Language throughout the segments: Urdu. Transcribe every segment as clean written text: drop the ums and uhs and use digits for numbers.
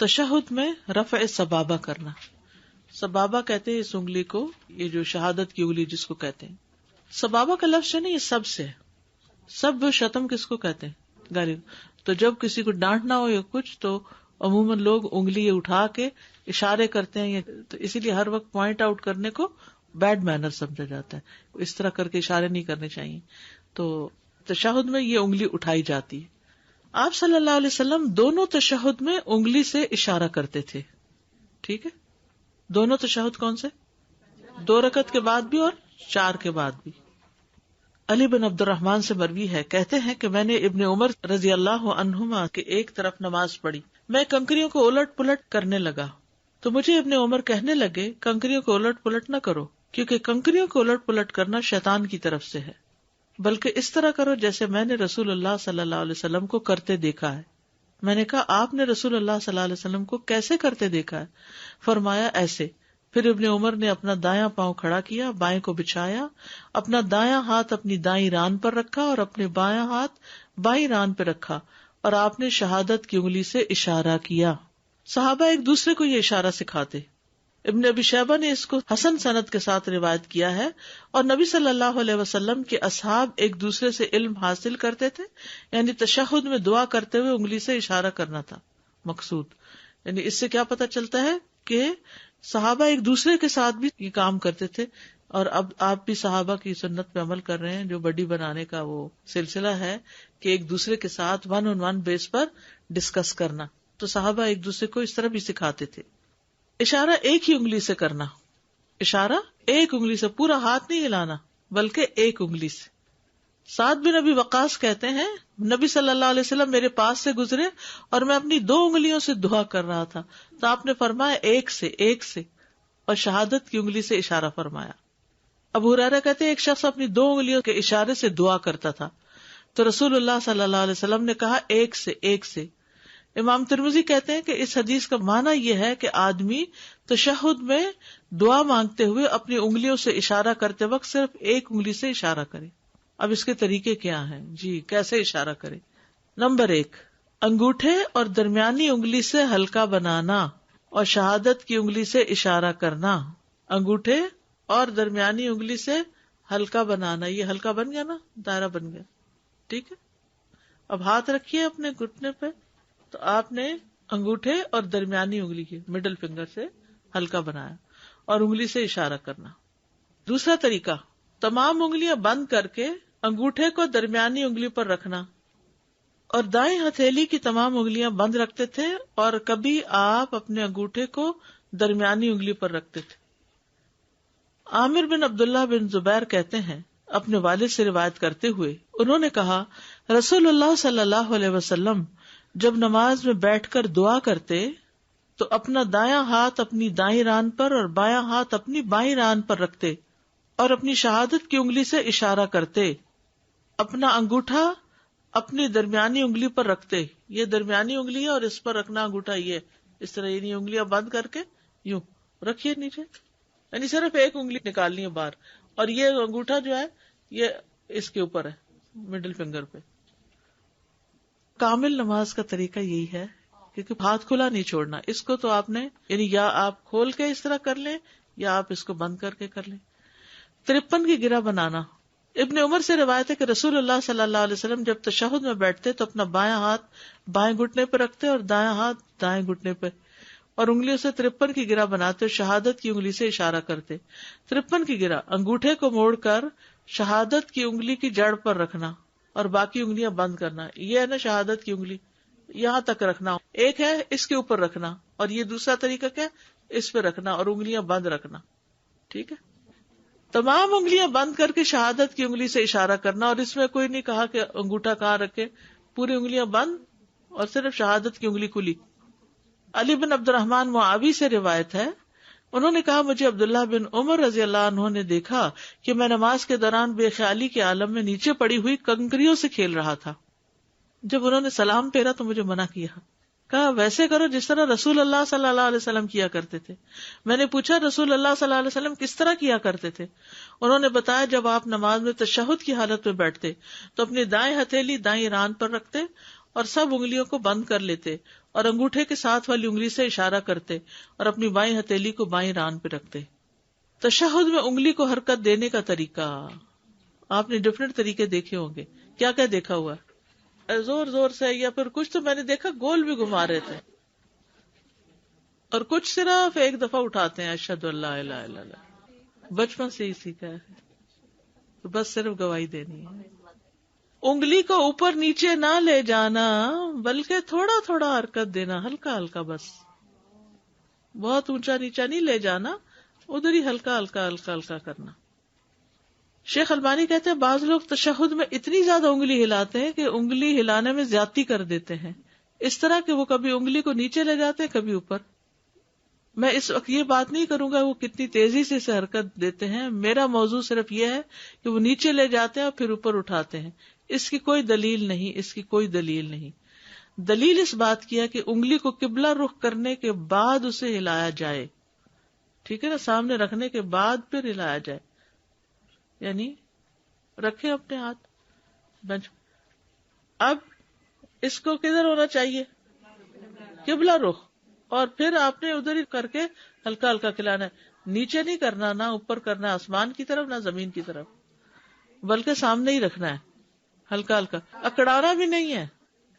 تشہد میں رفع سبابہ کرنا. سبابہ کہتے ہیں اس انگلی کو، یہ جو شہادت کی انگلی جس کو کہتے ہیں. سبابہ کا لفظ ہے نا، یہ سب سے ہے. سب شتم کس کو کہتے ہیں؟ گالی. تو جب کسی کو ڈانٹنا ہو یا کچھ تو عموماً لوگ انگلی اٹھا کے اشارے کرتے ہیں، تو اسی لیے ہر وقت پوائنٹ آؤٹ کرنے کو بیڈ مینر سمجھا جاتا ہے. اس طرح کر کے اشارے نہیں کرنے چاہیے. تو تشہد میں یہ انگلی اٹھائی جاتی ہے. آپ صلی اللہ علیہ وسلم دونوں تشہد میں انگلی سے اشارہ کرتے تھے. ٹھیک ہے، دونوں تشہد کون سے؟ 2 رکعت کے بعد بھی اور 4 کے بعد بھی. علی بن عبد الرحمن سے مروی ہے، کہتے ہیں کہ میں نے ابن عمر رضی اللہ عنہما کے ایک طرف نماز پڑھی، میں کنکریوں کو الٹ پلٹ کرنے لگا تو مجھے ابن عمر کہنے لگے کنکریوں کو الٹ پلٹ نہ کرو، کیونکہ کنکریوں کو الٹ پلٹ کرنا شیطان کی طرف سے ہے، بلکہ اس طرح کرو جیسے میں نے رسول اللہ صلی اللہ علیہ وسلم کو کرتے دیکھا ہے. میں نے کہا آپ نے رسول اللہ صلی اللہ علیہ وسلم کو کیسے کرتے دیکھا ہے؟ فرمایا ایسے. پھر ابن عمر نے اپنا دایاں پاؤں کھڑا کیا، بائیں کو بچھایا، اپنا دایاں ہاتھ اپنی دائیں ران پر رکھا اور اپنے بایاں ہاتھ بائیں ران پہ رکھا، اور آپ نے شہادت کی انگلی سے اشارہ کیا. صحابہ ایک دوسرے کو یہ اشارہ سکھاتے. ابن ابی شیبہ نے اس کو حسن سند کے ساتھ روایت کیا ہے، اور نبی صلی اللہ علیہ وسلم کے اصحاب ایک دوسرے سے علم حاصل کرتے تھے. یعنی تشہد میں دعا کرتے ہوئے انگلی سے اشارہ کرنا تھا مقصود. یعنی اس سے کیا پتہ چلتا ہے کہ صحابہ ایک دوسرے کے ساتھ بھی یہ کام کرتے تھے. اور اب آپ بھی صحابہ کی سنت پہ عمل کر رہے ہیں، جو بڈی بنانے کا وہ سلسلہ ہے کہ ایک دوسرے کے ساتھ 1-on-1 بیس پر ڈسکس کرنا. تو صحابہ ایک دوسرے کو اس طرح بھی سکھاتے تھے. اشارہ ایک ہی انگلی سے کرنا، اشارہ ایک انگلی سے، پورا ہاتھ نہیں ہلانا بلکہ ایک انگلی سے. سعد بن ابی وقاص کہتے ہیں نبی صلی اللہ علیہ وسلم میرے پاس سے گزرے اور میں اپنی 2 انگلیوں سے دعا کر رہا تھا، تو آپ نے فرمایا ایک سے، اور شہادت کی انگلی سے اشارہ فرمایا. ابو ہریرہ کہتے ہیں ایک شخص اپنی 2 انگلیوں کے اشارے سے دعا کرتا تھا تو رسول اللہ صلی اللہ علیہ وسلم نے کہا ایک سے. امام ترمذی کہتے ہیں کہ اس حدیث کا معنی یہ ہے کہ آدمی تشہد میں دعا مانگتے ہوئے اپنی انگلیوں سے اشارہ کرتے وقت صرف ایک انگلی سے اشارہ کرے. اب اس کے طریقے کیا ہیں؟ جی، کیسے اشارہ کرے؟ نمبر 1، انگوٹھے اور درمیانی انگلی سے ہلکا بنانا اور شہادت کی انگلی سے اشارہ کرنا. انگوٹھے اور درمیانی انگلی سے ہلکا بنانا، یہ ہلکا بن گیا نا، دائرہ بن گیا. ٹھیک ہے، اب ہاتھ رکھیے اپنے گھٹنے پہ، تو آپ نے انگوٹھے اور درمیانی انگلی کے مڈل فنگر سے ہلکا بنایا اور انگلی سے اشارہ کرنا. دوسرا طریقہ، تمام انگلیاں بند کر کے انگوٹھے کو درمیانی انگلی پر رکھنا، اور دائیں ہتھیلی کی تمام انگلیاں بند رکھتے تھے اور کبھی آپ اپنے انگوٹھے کو درمیانی انگلی پر رکھتے تھے. عامر بن عبداللہ بن زبیر کہتے ہیں اپنے والد سے روایت کرتے ہوئے، انہوں نے کہا رسول اللہ صلی اللہ علیہ وسلم جب نماز میں بیٹھ کر دعا کرتے تو اپنا دایاں ہاتھ اپنی دائیں ران پر اور بایاں ہاتھ اپنی بائیں ران پر رکھتے اور اپنی شہادت کی انگلی سے اشارہ کرتے. اپنا انگوٹھا اپنی درمیانی انگلی پر رکھتے، یہ درمیانی انگلی ہے اور اس پر رکھنا انگوٹھا یہ، اس طرح یہ انگلیاں بند کر کے یوں رکھیے نیچے، یعنی صرف ایک انگلی نکالنی ہے باہر، اور یہ انگوٹھا جو ہے یہ اس کے اوپر ہے مڈل فنگر پہ. کامل نماز کا طریقہ یہی ہے، کیونکہ ہاتھ کھلا نہیں چھوڑنا. اس کو تو آپ نے یعنی یا آپ کھول کے اس طرح کر لیں یا آپ اس کو بند کر کے کر لیں. 53 کی گرہ بنانا. ابن عمر سے روایت ہے کہ رسول اللہ صلی اللہ علیہ وسلم جب تشہد میں بیٹھتے تو اپنا بایاں ہاتھ بائیں گھٹنے پہ رکھتے اور دایاں ہاتھ دائیں گھٹنے پہ، اور انگلیوں سے 53 کی گرہ بناتے اور شہادت کی انگلی سے اشارہ کرتے. 53 کی گرہ، انگوٹھے کو موڑ کر شہادت کی انگلی کی جڑ پر رکھنا اور باقی انگلیاں بند کرنا. یہ ہے نا شہادت کی انگلی، یہاں تک رکھنا. ایک ہے اس کے اوپر رکھنا، اور یہ دوسرا طریقہ کیا، اس پہ رکھنا اور انگلیاں بند رکھنا. ٹھیک ہے، تمام انگلیاں بند کر کے شہادت کی انگلی سے اشارہ کرنا، اور اس میں کوئی نہیں کہا کہ انگوٹھا کہاں رکھے، پوری انگلیاں بند اور صرف شہادت کی انگلی کھلی. علی بن عبد الرحمن معاوی سے روایت ہے، انہوں نے کہا مجھے عبداللہ بن عمر رضی اللہ عنہ نے دیکھا کہ میں نماز کے دوران بے خیالی کے عالم میں نیچے پڑی ہوئی کنکریوں سے کھیل رہا تھا. جب انہوں نے سلام پھیرا تو مجھے منع کیا، کہا ویسے کرو جس طرح رسول اللہ صلی اللہ علیہ وسلم کیا کرتے تھے. میں نے پوچھا رسول اللہ صلی اللہ علیہ وسلم کس طرح کیا کرتے تھے؟ انہوں نے بتایا جب آپ نماز میں تشہد کی حالت میں بیٹھتے تو اپنی دائیں ہتھیلی دائیں ران پر رکھتے اور سب انگلیوں کو بند کر لیتے اور انگوٹھے کے ساتھ والی انگلی سے اشارہ کرتے اور اپنی بائیں ہتھیلی کو بائیں ران پہ رکھتے. تشہد میں انگلی کو حرکت دینے کا طریقہ آپ نے ڈفرینٹ طریقے دیکھے ہوں گے. کیا کیا دیکھا ہوا؟ زور زور سے، یا پھر کچھ تو میں نے دیکھا گول بھی گھما رہے تھے، اور کچھ صرف ایک دفعہ اٹھاتے ہیں اشہد ان لا الہ الا اللہ. بچپن سے ہی سیکھا ہے، تو بس صرف گواہی دینی ہے. انگلی کو اوپر نیچے نہ لے جانا بلکہ تھوڑا تھوڑا حرکت دینا، ہلکا ہلکا، بس بہت اونچا نیچا نہیں لے جانا، ادھر ہی ہلکا ہلکا ہلکا ہلکا کرنا. شیخ البانی کہتے ہیں بعض لوگ تشہد میں اتنی زیادہ انگلی ہلاتے ہیں کہ انگلی ہلانے میں زیادتی کر دیتے ہیں، اس طرح کہ وہ کبھی انگلی کو نیچے لے جاتے ہیں کبھی اوپر. میں اس وقت یہ بات نہیں کروں گا وہ کتنی تیزی سے اسے حرکت دیتے ہیں، میرا موضوع صرف یہ ہے کہ وہ نیچے لے جاتے ہیں اور پھر اوپر اٹھاتے ہیں. اس کی کوئی دلیل نہیں، اس کی کوئی دلیل نہیں. دلیل اس بات کی ہے کہ انگلی کو قبلہ رخ کرنے کے بعد اسے ہلایا جائے، ٹھیک ہے نا، سامنے رکھنے کے بعد پھر ہلایا جائے، یعنی رکھے اپنے ہاتھ بنچ. اب اس کو کدھر ہونا چاہیے؟ قبلہ رخ، اور پھر آپ نے ادھر ہی کر کے ہلکا ہلکا کھلانا ہے، نیچے نہیں کرنا، نہ اوپر کرنا ہے آسمان کی طرف نہ زمین کی طرف، بلکہ سامنے ہی رکھنا ہے ہلکا ہلکا. اکڑانا بھی نہیں ہے،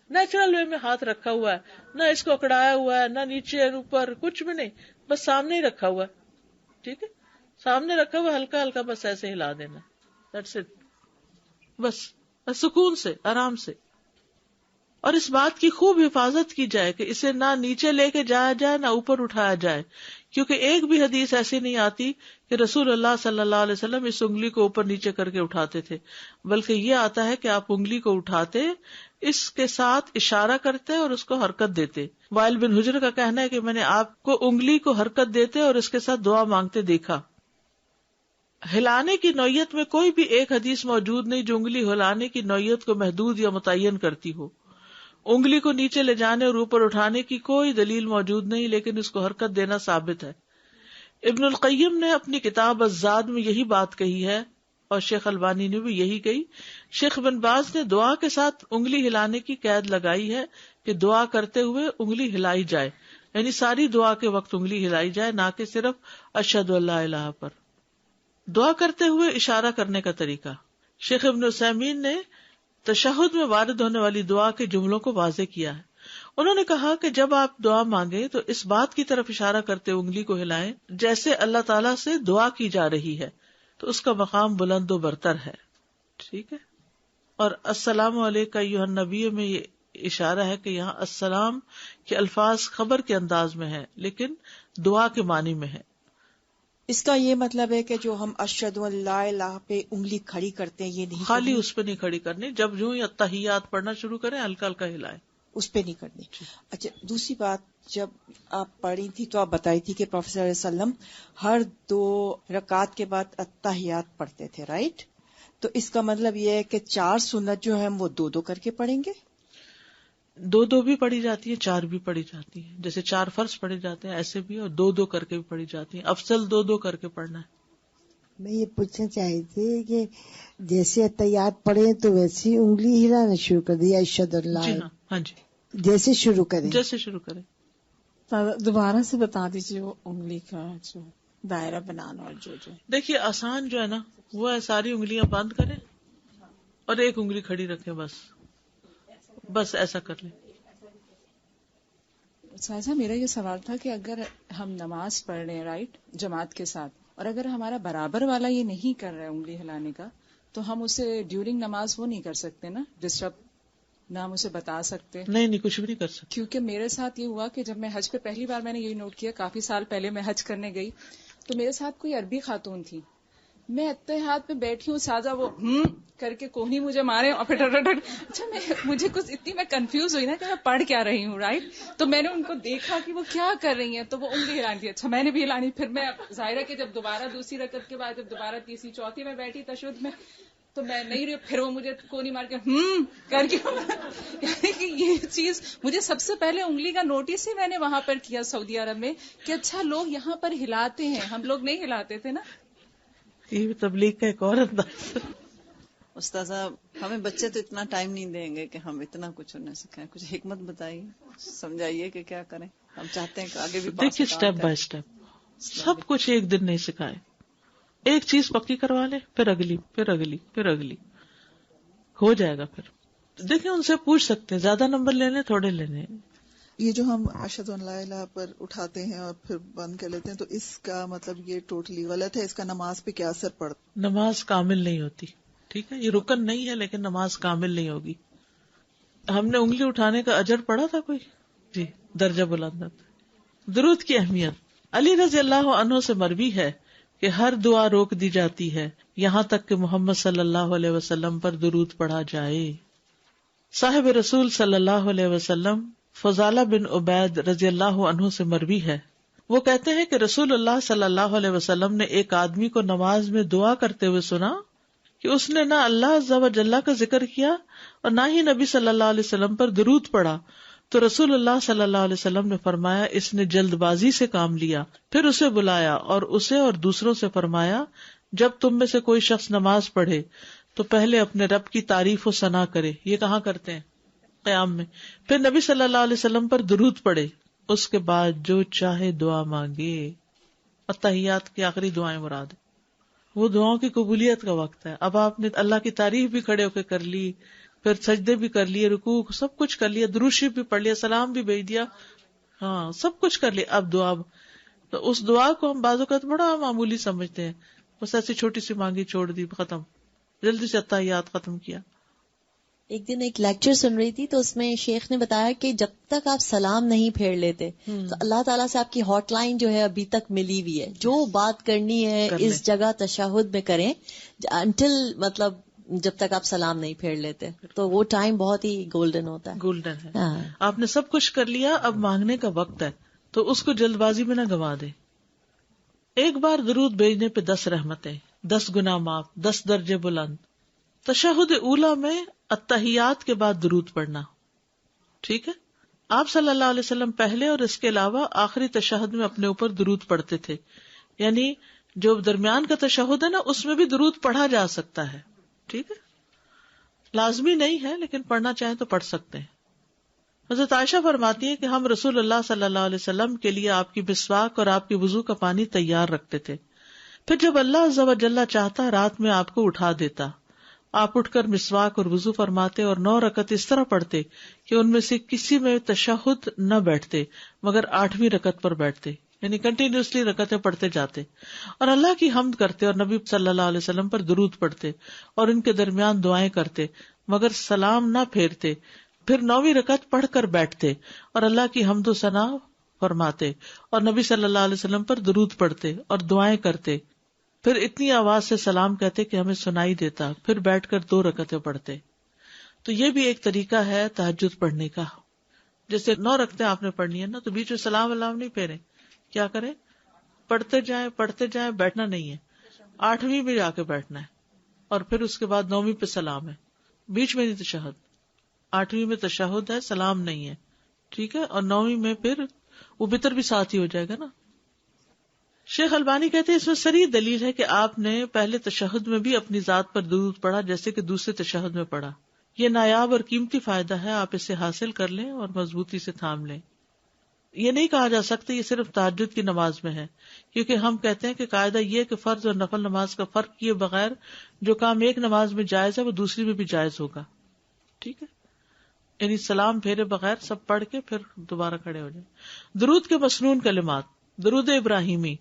نیچرل وے میں ہاتھ رکھا ہوا ہے، نہ اس کو اکڑایا ہوا ہے، نہ نیچے اوپر، کچھ بھی نہیں، بس سامنے ہی رکھا ہوا ہے. ٹھیک ہے، سامنے رکھا ہوا ہلکا ہلکا بس ایسے ہلا دینا، دیٹس اٹ، بس سکون سے آرام سے. اور اس بات کی خوب حفاظت کی جائے کہ اسے نہ نیچے لے کے جایا جائے نہ اوپر اٹھایا جائے، کیونکہ ایک بھی حدیث ایسی نہیں آتی کہ رسول اللہ صلی اللہ علیہ وسلم اس انگلی کو اوپر نیچے کر کے اٹھاتے تھے، بلکہ یہ آتا ہے کہ آپ انگلی کو اٹھاتے، اس کے ساتھ اشارہ کرتے اور اس کو حرکت دیتے. وائل بن حجر کا کہنا ہے کہ میں نے آپ کو انگلی کو حرکت دیتے اور اس کے ساتھ دعا مانگتے دیکھا. ہلانے کی نوعیت میں کوئی بھی ایک حدیث موجود نہیں جو انگلی ہلانے کی نوعیت کو محدود یا متعین کرتی ہو. انگلی کو نیچے لے جانے اور اوپر اٹھانے کی کوئی دلیل موجود نہیں، لیکن اس کو حرکت دینا ثابت ہے. ابن القیم نے اپنی کتاب الزاد میں یہی بات کہی ہے، اور شیخ البانی نے بھی یہی کہی. شیخ بن باز نے دعا کے ساتھ انگلی ہلانے کی قید لگائی ہے کہ دعا کرتے ہوئے انگلی ہلائی جائے، یعنی ساری دعا کے وقت انگلی ہلائی جائے، نہ کہ صرف اشہد ان لا الہ پر. دعا کرتے ہوئے اشارہ کرنے کا طریقہ. شیخ ابن عثیمین نے تشہد میں وارد ہونے والی دعا کے جملوں کو واضح کیا ہے. انہوں نے کہا کہ جب آپ دعا مانگیں تو اس بات کی طرف اشارہ کرتے انگلی کو ہلائیں جیسے اللہ تعالیٰ سے دعا کی جا رہی ہے، تو اس کا مقام بلند و برتر ہے. ٹھیک ہے. اور السلام علیکم ایھا النبی میں یہ اشارہ ہے کہ یہاں السلام کے الفاظ خبر کے انداز میں ہیں لیکن دعا کے معنی میں ہے. اس کا یہ مطلب ہے کہ جو ہم اشہد ان لا الہ پہ انگلی کھڑی کرتے ہیں یہ نہیں خالی کرنی؟ اس پہ نہیں کھڑی کرنی، جب یوں ہی التحیات پڑھنا شروع کریں ہلکا ہلکا ہلائیں، اس پہ نہیں کرنی. اچھا، دوسری بات، جب آپ پڑھی تھی تو آپ بتائی تھی کہ پروفیسر علیہ وسلم ہر 2 رکعات کے بعد التحیات پڑھتے تھے، رائٹ؟ تو اس کا مطلب یہ ہے کہ 4 سنت جو ہیں وہ 2 کر کے پڑھیں گے؟ 2 بھی پڑھی جاتی ہیں، 4 بھی پڑھی جاتی ہیں، جیسے 4 فرض پڑھے جاتے ہیں ایسے بھی، اور 2 کر کے بھی پڑھی جاتی ہیں. افضل 2 کر کے پڑھنا ہے. میں یہ پوچھنا چاہی تھی کہ جیسے اتحیات پڑھیں تو ویسی انگلی ہلانا شروع کر دیا، اشہد اللہ، جی ہاں، ہاں جی، جیسے شروع کریں. جیسے شروع کریں. دوبارہ سے بتا دیجیے وہ انگلی کا جو دائرہ بنانا اور جو دیکھیے آسان جو ہے نا وہ ہے ساری انگلیاں بند کریں اور ایک انگلی کھڑی رکھیں، بس ایسا کر لیں. سائزہ میرا یہ سوال تھا کہ اگر ہم نماز پڑھ رہے ہیں رائٹ جماعت کے ساتھ، اور اگر ہمارا برابر والا یہ نہیں کر رہا ہے انگلی ہلانے کا، تو ہم اسے ڈیورنگ نماز وہ نہیں کر سکتے نا ڈسٹرب، نہ ہم اسے بتا سکتے؟ نہیں کچھ بھی نہیں کر سکتے. کیونکہ میرے ساتھ یہ ہوا کہ جب میں حج پہ پہلی بار میں نے یہی نوٹ کیا، کافی سال پہلے میں حج کرنے گئی تو میرے ساتھ کوئی عربی خاتون تھی، میں اتحاد میں بیٹھی ہوں، سازا وہ کر کے کوہنی مجھے مارے اور پھر اچھا مجھے کچھ اتنی میں کنفیوز ہوئی نا کہ میں پڑھ کیا رہی ہوں، رائٹ؟ تو میں نے ان کو دیکھا کہ وہ کیا کر رہی ہیں، تو وہ انگلی ہلانی تھی، اچھا میں نے بھی ہلانی. پھر میں ظاہر ہے کہ جب دوبارہ دوسری رکعت کے بعد جب دوبارہ تیسری چوتھی میں بیٹھی تشہد میں تو میں نہیں رہی، پھر وہ مجھے کونی مار کے کر کے یعنی کہ یہ چیز مجھے سب سے پہلے انگلی کا نوٹس ہی میں نے وہاں پر کیا سعودی عرب میں کہ اچھا لوگ یہاں پر ہلاتے ہیں، ہم لوگ نہیں ہلاتے تھے نا. یہ تبلیغ کا ایک اور انداز. استاذہ ہمیں بچے تو اتنا ٹائم نہیں دیں گے کہ ہم اتنا کچھ انہیں سکھائیں، کچھ حکمت بتائیے، سمجھائیے کہ کیا کریں. ہم چاہتے ہیں کہ آگے بھی دیکھیے اسٹیپ بائی اسٹیپ سب کچھ ایک دن نہیں سکھائے. ایک چیز پکی کروا لے، پھر اگلی، پھر اگلی، پھر اگلی، ہو جائے گا. پھر دیکھیں ان سے پوچھ سکتے ہیں، زیادہ نمبر لینے تھوڑے لینے. یہ جو ہم اشہد ان لا الہ پر اٹھاتے ہیں اور پھر بند کر لیتے ہیں، تو اس کا مطلب یہ ٹوٹلی غلط ہے. اس کا نماز پہ کیا اثر پڑتا؟ نماز کامل نہیں ہوتی. ٹھیک ہے، یہ رکن نہیں ہے لیکن نماز کامل نہیں ہوگی. ہم نے انگلی اٹھانے کا اجر پڑھا تھا کوئی؟ جی، درجہ بلند. درود کی اہمیت. علی رضی اللہ عنہ سے مروی ہے کہ ہر دعا روک دی جاتی ہے یہاں تک کہ محمد صلی اللہ علیہ وسلم پر درود پڑھا جائے. صاحب رسول صلی اللہ علیہ وسلم فضالہ بن عبید رضی اللہ عنہ سے مروی ہے، وہ کہتے ہیں کہ رسول اللہ صلی اللہ علیہ وسلم نے ایک آدمی کو نماز میں دعا کرتے ہوئے سنا کہ اس نے نہ اللہ عز و جل کا ذکر کیا اور نہ ہی نبی صلی اللہ علیہ وسلم پر درود پڑھا. تو رسول اللہ صلی اللہ علیہ وسلم نے فرمایا اس نے جلد بازی سے کام لیا. پھر اسے بلایا اور اسے اور دوسروں سے فرمایا جب تم میں سے کوئی شخص نماز پڑھے تو پہلے اپنے رب کی تعریف و ثنا کرے. یہ کہاں کرتے ہیں؟ قیام میں. پھر نبی صلی اللہ علیہ وسلم پر درود پڑھے، اس کے بعد جو چاہے دعا مانگے. التحیات کی آخری دعائیں مراد ہے، وہ دعاؤں کی قبولیت کا وقت ہے. اب آپ نے اللہ کی تعریف بھی کھڑے ہو کے کر لی، پھر سجدے بھی کر لیے، رکوع سب کچھ کر لیا، درود شریف بھی پڑھ لیا، سلام بھی بھیج دیا، ہاں سب کچھ کر لیا. اب دعا، تو اس دعا کو ہم بعض اوقات بڑا معمولی سمجھتے ہیں، بس ایسی چھوٹی سی مانگی چھوڑ دی، ختم، جلدی سے التحیات ختم کیا. ایک دن ایک لیکچر سن رہی تھی تو اس میں شیخ نے بتایا کہ جب تک آپ سلام نہیں پھیر لیتے تو اللہ تعالیٰ سے آپ کی ہاٹ لائن جو ہے ابھی تک ملی ہوئی ہے، جو بات کرنی ہے اس جگہ تشہد میں کریں انٹل مطلب جب تک آپ سلام نہیں پھیر لیتے، تو وہ ٹائم بہت ہی گولڈن ہوتا ہے. گولڈن ہے. آپ نے سب کچھ کر لیا، اب مانگنے کا وقت ہے، تو اس کو جلد بازی میں نہ گوا دے. ایک بار درود بھیجنے پہ 10 رحمتیں، 10 گناہ معاف، 10 درجے بلند. تشہد اولا میں التحیات کے بعد درود پڑھنا. ٹھیک ہے، آپ صلی اللہ علیہ وسلم پہلے اور اس کے علاوہ آخری تشہد میں اپنے اوپر درود پڑھتے تھے. یعنی جو درمیان کا تشہد ہے نا، اس میں بھی درود پڑھا جا سکتا ہے. ٹھیک ہے، لازمی نہیں ہے لیکن پڑھنا چاہیں تو پڑھ سکتے ہیں. حضرت عائشہ فرماتی ہے کہ ہم رسول اللہ صلی اللہ علیہ وسلم کے لیے آپ کی مسواک اور آپ کی وضو کا پانی تیار رکھتے تھے. پھر جب اللہ عز و جل چاہتا رات میں آپ کو اٹھا دیتا، آپ اٹھ کر مسواک اور وضو فرماتے اور 9 رکعت اس طرح پڑھتے کہ ان میں سے کسی میں تشہد نہ بیٹھتے مگر 8ویں رکعت پر بیٹھتے، یعنی کنٹینیوسلی رکعتیں پڑھتے جاتے اور اللہ کی حمد کرتے اور نبی صلی اللہ علیہ وسلم پر درود پڑھتے اور ان کے درمیان دعائیں کرتے مگر سلام نہ پھیرتے. پھر 9ویں رکعت پڑھ کر بیٹھتے اور اللہ کی حمد و ثنا فرماتے اور نبی صلی اللہ علیہ وسلم پر درود پڑھتے اور دعائیں کرتے. پھر اتنی آواز سے سلام کہتے کہ ہمیں سنائی دیتا. پھر بیٹھ کر 2 رکعتیں پڑھتے. تو یہ بھی ایک طریقہ ہے تہجد پڑھنے کا. جیسے 9 رکعتیں آپ نے پڑھنی ہے نا، تو بیچ میں سلام علام نہیں پھیرے، کیا کریں؟ پڑھتے جائیں، بیٹھنا نہیں ہے. 8ویں میں جا کے بیٹھنا ہے اور پھر اس کے بعد 9ویں پہ سلام ہے، بیچ میں نہیں تشہد. 8ویں میں تشہد ہے، سلام نہیں ہے. ٹھیک ہے، اور 9ویں میں پھر وہ وتر بھی ساتھ ہی ہو جائے گا نا. شیخ البانی کہتے ہیں اس میں صریح دلیل ہے کہ آپ نے پہلے تشہد میں بھی اپنی ذات پر درود پڑھا جیسے کہ دوسرے تشہد میں پڑھا. یہ نایاب اور قیمتی فائدہ ہے، آپ اسے حاصل کر لیں اور مضبوطی سے تھام لیں. یہ نہیں کہا جا سکتا یہ صرف تہجد کی نماز میں ہے، کیونکہ ہم کہتے ہیں کہ قاعدہ یہ کہ فرض اور نفل نماز کا فرق کیے بغیر جو کام ایک نماز میں جائز ہے وہ دوسری میں بھی جائز ہوگا. ٹھیک ہے، یعنی سلام پھیرے بغیر سب پڑھ کے پھر دوبارہ کھڑے ہو جائیں. درود کے مسنون کلمات. درود ابراہیمی.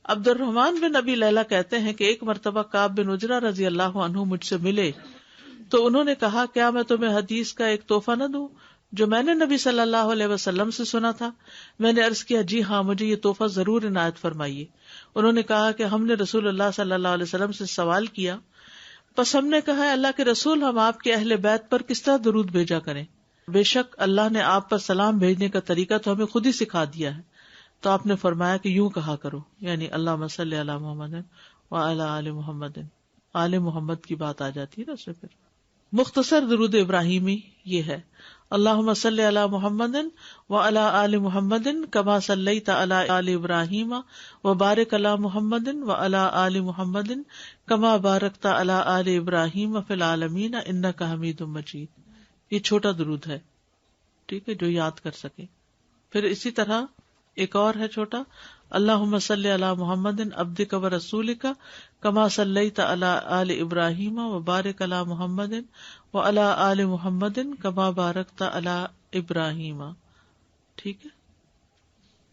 عبد الرحمن بن ابی لیلہ کہتے ہیں کہ ایک مرتبہ کعب بن عجرہ رضی اللہ عنہ مجھ سے ملے تو انہوں نے کہا کیا میں تمہیں حدیث کا ایک تحفہ نہ دوں جو میں نے نبی صلی اللہ علیہ وسلم سے سنا تھا؟ میں نے عرض کیا جی ہاں، مجھے یہ تحفہ ضرور عنایت فرمائیے. انہوں نے کہا کہ ہم نے رسول اللہ صلی اللہ علیہ وسلم سے سوال کیا، پس ہم نے کہا اللہ کے رسول ہم آپ کے اہل بیت پر کس طرح درود بھیجا کریں؟ بے شک اللہ نے آپ پر سلام بھیجنے کا طریقہ تو ہمیں خود ہی سکھا دیا ہے. تو آپ نے فرمایا کہ یوں کہا کرو، یعنی اللہم صلی علی محمد وعلی آل محمد. آل محمد کی بات آ جاتی ہے نا اس میں. پھر مختصر درود ابراہیمی یہ ہے: اللہم صلی علی محمد وعلی آل محمد کما صلیت علی آل ابراہیم وبارک علی محمد وعلی آل محمد کما بارکت علی آل ابراہیم فی العالمین انک حمید مجید. یہ چھوٹا درود ہے، ٹھیک ہے، جو یاد کر سکے. پھر اسی طرح ایک اور ہے چھوٹا: اللہم صلی علی محمد عبدک ورسولک کما صلیت علی آل ابراہیم وبارک علی محمد وعلی آل محمد کما بارکت علی ابراہیم. ٹھیک ہے.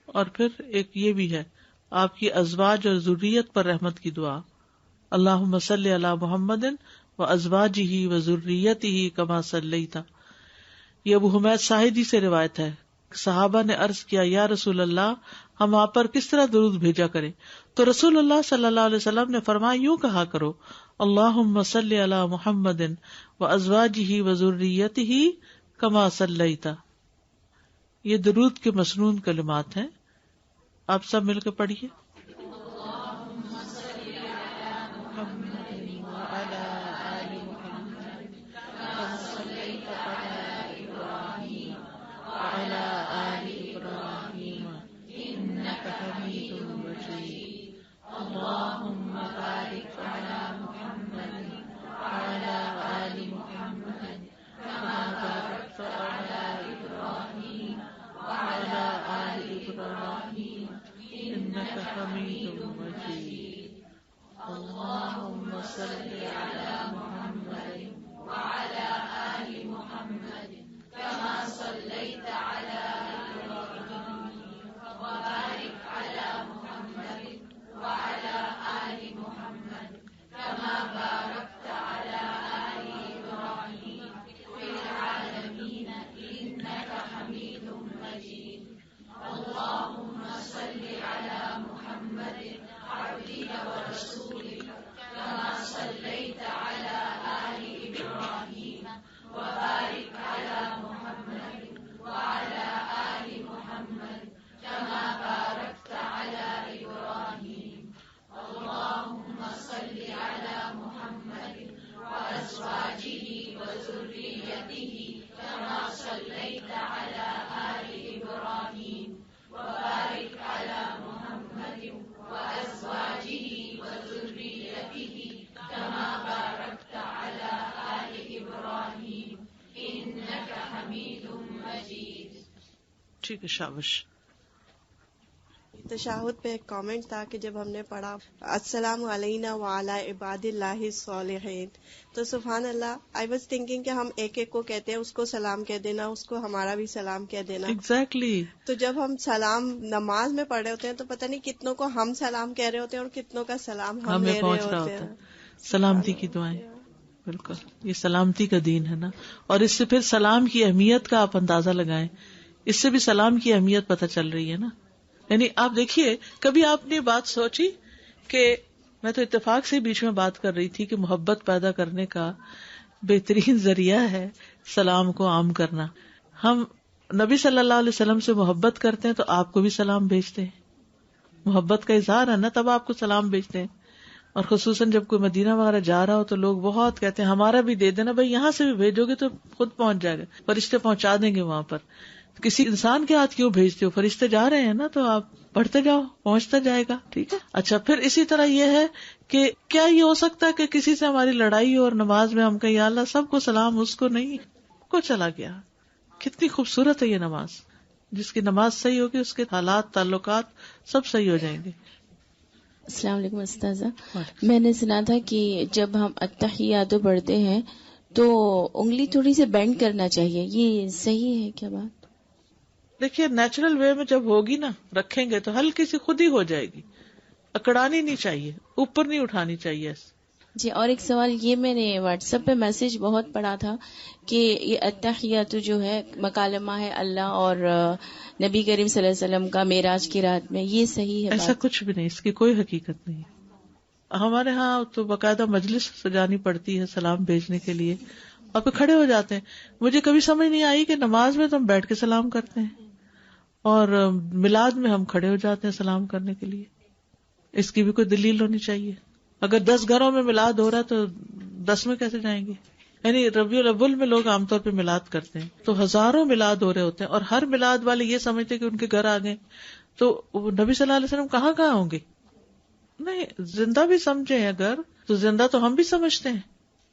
اور پھر ایک یہ بھی ہے آپ کی ازواج اور ذریت پر رحمت کی دعا: اللہم صلی علی محمد وازواجہ وذریتہ کما صلیت. یہ ابو حمید ساعدی سے روایت ہے. صحابہ نے عرض کیا: یا رسول اللہ، ہم آپ پر کس طرح درود بھیجا کریں؟ تو رسول اللہ صلی اللہ علیہ وسلم نے فرمایا، یوں کہا کرو: اللہم صلی علی محمد وازواجہ وذریتہ کما صلیت. یہ درود کے مسنون کلمات ہیں. آپ سب مل کے پڑھیے: ٹھیک ہے، شاباش. تشہد پہ ایک کامنٹ تھا کہ جب ہم نے پڑھا السلام علینا وعلی عباد اللہ الصالحین، تو سبحان اللہ، آئی واز تھنکنگ کہ ہم ایک ایک کو کہتے ہیں، اس کو سلام کہہ دینا، اس کو ہمارا بھی سلام کہہ دینا. ایگزیکٹلی. تو جب ہم سلام نماز میں پڑھ رہے ہوتے ہیں تو پتہ نہیں کتنوں کو ہم سلام کہہ رہے ہوتے ہیں اور کتنوں کا سلام ہم لے رہے ہوتے ہیں. سلامتی کی دعائیں، بالکل یہ سلامتی کا دین ہے نا. اور اس سے پھر سلام کی اہمیت کا آپ اندازہ لگائیں، اس سے بھی سلام کی اہمیت پتہ چل رہی ہے نا. یعنی آپ دیکھیے، کبھی آپ نے بات سوچی کہ میں تو اتفاق سے بیچ میں بات کر رہی تھی کہ محبت پیدا کرنے کا بہترین ذریعہ ہے سلام کو عام کرنا. ہم نبی صلی اللہ علیہ وسلم سے محبت کرتے ہیں تو آپ کو بھی سلام بھیجتے ہیں، محبت کا اظہار ہے نا، تب آپ کو سلام بھیجتے ہیں. اور خصوصاً جب کوئی مدینہ وغیرہ جا رہا ہو تو لوگ بہت کہتے ہیں ہمارا بھی دے دینا. بھائی یہاں سے بھی بھیجو گے تو خود پہنچ جائے گا، فرشتے پہنچا دیں گے وہاں پر. کسی انسان کے ہاتھ کیوں بھیجتے ہو؟ فرشتے جا رہے ہیں نا، تو آپ پڑھتے جاؤ، پہنچتا جائے گا. ٹھیک ہے. اچھا، پھر اسی طرح یہ ہے کہ کیا یہ ہو سکتا ہے کہ کسی سے ہماری لڑائی ہو اور نماز میں ہم کہیں یا اللہ سب کو سلام، اس کو نہیں، کو چلا گیا. کتنی خوبصورت ہے یہ نماز. جس کی نماز صحیح ہوگی اس کے حالات، تعلقات سب صحیح ہو جائیں گے. السلام علیکم استاذہ. میں نے سنا تھا کہ جب ہم التحیات پڑھتے ہیں تو انگلی تھوڑی سی بینڈ کرنا چاہیے، یہ صحیح ہے کیا بات؟ دیکھیے نیچرل وے میں جب ہوگی نا، رکھیں گے تو ہلکی سی خود ہی ہو جائے گی. اکڑانی نہیں چاہیے، اوپر نہیں اٹھانی چاہیے. جی، اور ایک سوال یہ، میں نے واٹس ایپ پہ میسج بہت پڑھا تھا کہ یہ التحیات جو ہے مکالمہ ہے اللہ اور نبی کریم صلی اللہ علیہ وسلم کا معراج کی رات میں، یہ صحیح ہے؟ ایسا کچھ بھی نہیں، اس کی کوئی حقیقت نہیں. ہمارے ہاں تو باقاعدہ مجلس سجانی پڑتی ہے سلام بھیجنے کے لیے، اور پھر کھڑے ہو جاتے ہیں. مجھے کبھی سمجھ نہیں آئی کہ نماز میں تو ہم بیٹھ کے سلام کرتے ہیں اور میلاد میں ہم کھڑے ہو جاتے ہیں سلام کرنے کے لیے. اس کی بھی کوئی دلیل ہونی چاہیے. اگر 10 گھروں میں میلاد ہو رہا ہے تو 10 میں کیسے جائیں گے؟ یعنی ربیع الاول میں لوگ عام طور پہ میلاد کرتے ہیں، تو ہزاروں میلاد ہو رہے ہوتے ہیں، اور ہر میلاد والے یہ سمجھتے کہ ان کے گھر آ گئے تو نبی صلی اللہ علیہ وسلم کہاں ہوں گے. نہیں، زندہ بھی سمجھے اگر تو زندہ تو ہم بھی سمجھتے ہیں،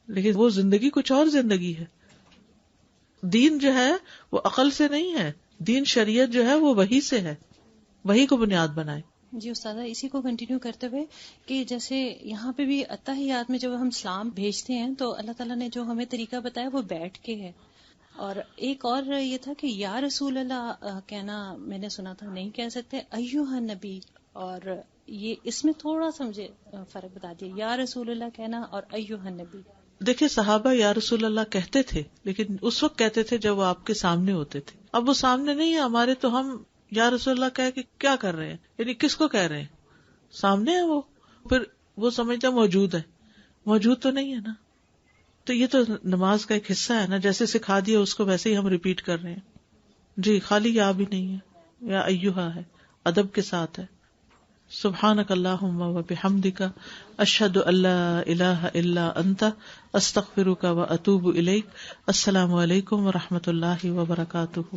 لیکن وہ زندگی کچھ اور زندگی ہے. دین جو ہے وہ عقل سے نہیں ہے، دین شریعت جو ہے وہ وحی سے ہے، وحی کو بنیاد بنائے. جی استاذہ، اسی کو کنٹینیو کرتے ہوئے کہ جیسے یہاں پہ بھی اتحیات میں جب ہم سلام بھیجتے ہیں تو اللہ تعالیٰ نے جو ہمیں طریقہ بتایا وہ بیٹھ کے ہے، اور ایک اور یہ تھا کہ یا رسول اللہ کہنا میں نے سنا تھا نہیں کہہ سکتے ایھا نبی، اور یہ اس میں تھوڑا سا مجھے فرق بتا دیا، یا رسول اللہ کہنا اور ایھا نبی. دیکھیں صحابہ یا رسول اللہ کہتے تھے، لیکن اس وقت کہتے تھے جب وہ آپ کے سامنے ہوتے تھے. اب وہ سامنے نہیں ہے ہمارے، تو ہم یا رسول اللہ کہہ کے کیا کر رہے ہیں؟ یعنی کس کو کہہ رہے ہیں؟ سامنے ہے وہ، پھر وہ سمجھتا موجود ہے، موجود تو نہیں ہے نا. تو یہ تو نماز کا ایک حصہ ہے نا، جیسے سکھا دیا اس کو ویسے ہی ہم ریپیٹ کر رہے ہیں. جی خالی یا بھی نہیں ہے، یا ایھا ہے، ادب کے ساتھ ہے. سبحانک اللہم و بحمدک اشہد ان لا الہ الا انت استغفرک و اتوب الیک. السلام علیکم و رحمۃ اللہ وبرکاتہ.